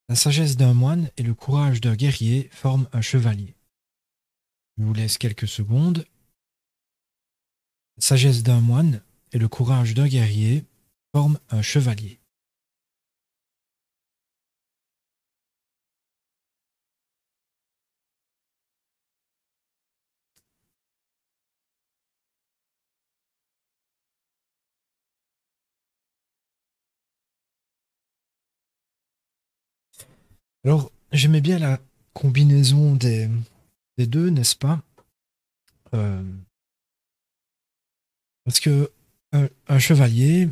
La sagesse d'un moine et le courage d'un guerrier forment un chevalier. Je vous laisse quelques secondes. La sagesse d'un moine et le courage d'un guerrier forment un chevalier. Alors, j'aimais bien la combinaison des deux, n'est-ce pas? Euh, Parce que un chevalier,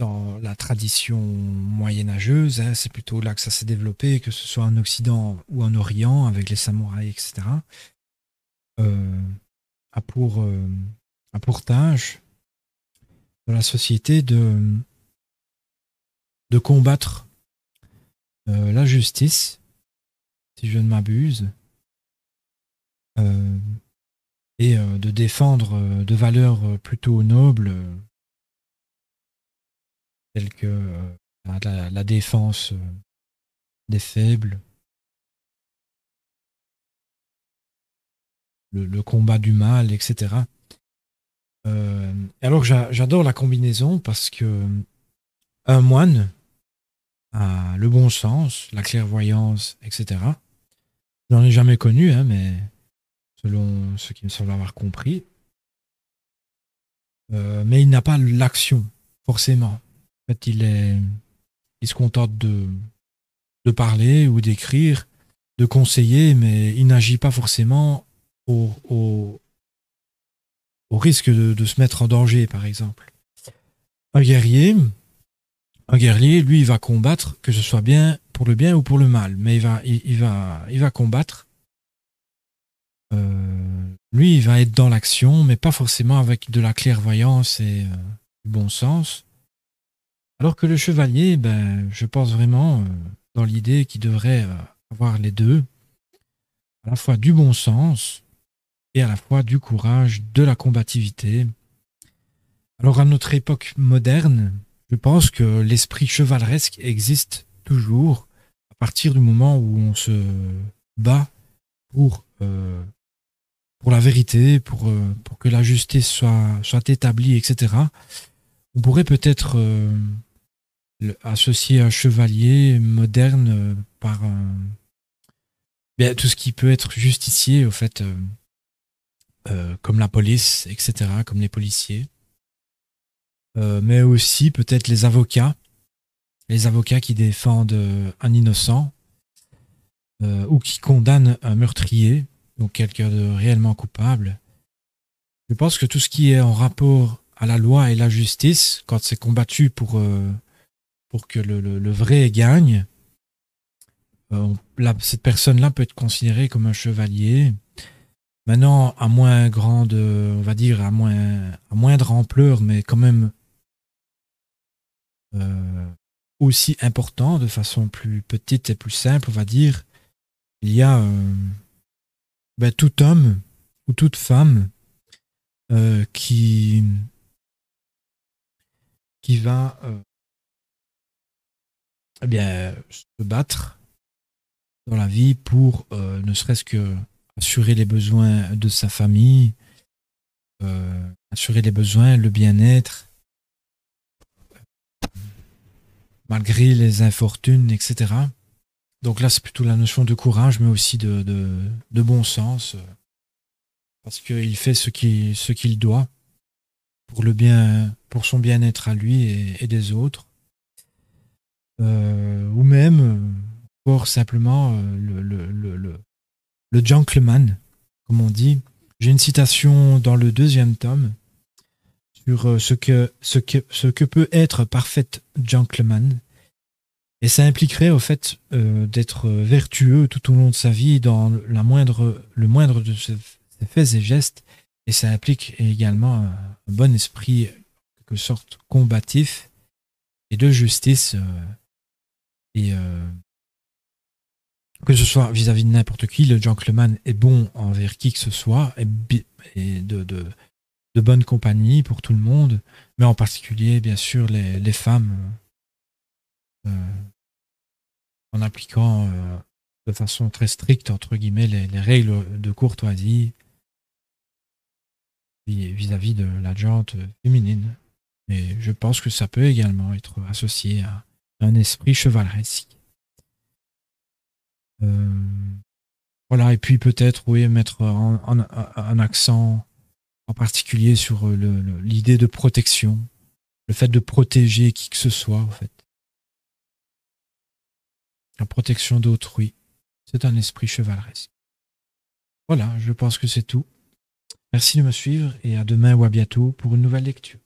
dans la tradition moyenâgeuse, hein, c'est plutôt là que ça s'est développé, que ce soit en Occident ou en Orient, avec les samouraïs, etc., euh, a a pour tâche dans la société de combattre la justice, si je ne m'abuse, euh, et de défendre de valeurs plutôt nobles, telles que la défense des faibles, le combat du mal, etc. Alors j'adore la combinaison parce que un moine a le bon sens, la clairvoyance, etc. J'en ai jamais connu, hein, mais selon ce qui me semble avoir compris. Mais il n'a pas l'action, forcément. En fait, il se contente de parler ou d'écrire, de conseiller, mais il n'agit pas forcément au, au, au risque de se mettre en danger, par exemple. Un guerrier, un guerrier, lui, il va combattre, que ce soit bien pour le bien ou pour le mal, mais il va combattre. Lui, il va être dans l'action, mais pas forcément avec de la clairvoyance et du bon sens. Alors que le chevalier, ben, je pense vraiment dans l'idée qu'il devrait avoir les deux, à la fois du bon sens et à la fois du courage, de la combativité. Alors à notre époque moderne, je pense que l'esprit chevaleresque existe toujours à partir du moment où on se bat pour la vérité, pour que la justice soit établie, etc. On pourrait peut-être associer un chevalier moderne par bien, tout ce qui peut être justicier, au fait, comme la police, etc., comme les policiers. Mais aussi peut-être les avocats qui défendent un innocent ou qui condamnent un meurtrier, donc quelqu'un de réellement coupable. Je pense que tout ce qui est en rapport à la loi et la justice, quand c'est combattu pour que le vrai gagne, cette personne-là peut être considérée comme un chevalier. Maintenant, à moins grande, on va dire, à moindre ampleur, mais quand même euh, aussi important, de façon plus petite et plus simple, on va dire, il y a ben, tout homme ou toute femme euh, qui, qui va eh bien, se battre dans la vie pour ne serait-ce que assurer les besoins de sa famille, assurer les besoins, le bien-être, malgré les infortunes, etc. Donc là, c'est plutôt la notion de courage, mais aussi de bon sens, parce qu'il fait ce qu'il doit pour le bien, pour son bien-être à lui et des autres. Ou même pour simplement le gentleman, comme on dit. J'ai une citation dans le deuxième tome sur ce que peut être parfait gentleman. Et ça impliquerait au fait d'être vertueux tout au long de sa vie dans le moindre de ses faits et gestes. Et ça implique également un bon esprit, en quelque sorte, combatif et de justice. Et que ce soit vis-à-vis de n'importe qui, le gentleman est bon envers qui que ce soit et de bonne compagnie pour tout le monde, mais en particulier, bien sûr, les femmes. Euh, en appliquant de façon très stricte, entre guillemets, les règles de courtoisie vis-à-vis de la gente féminine. Et je pense que ça peut également être associé à un esprit chevaleresque. Voilà, et puis peut-être, oui, mettre un accent en particulier sur l'idée de protection, le fait de protéger qui que ce soit, en fait. La protection d'autrui, c'est un esprit chevaleresque. Voilà, je pense que c'est tout. Merci de me suivre et à demain ou à bientôt pour une nouvelle lecture.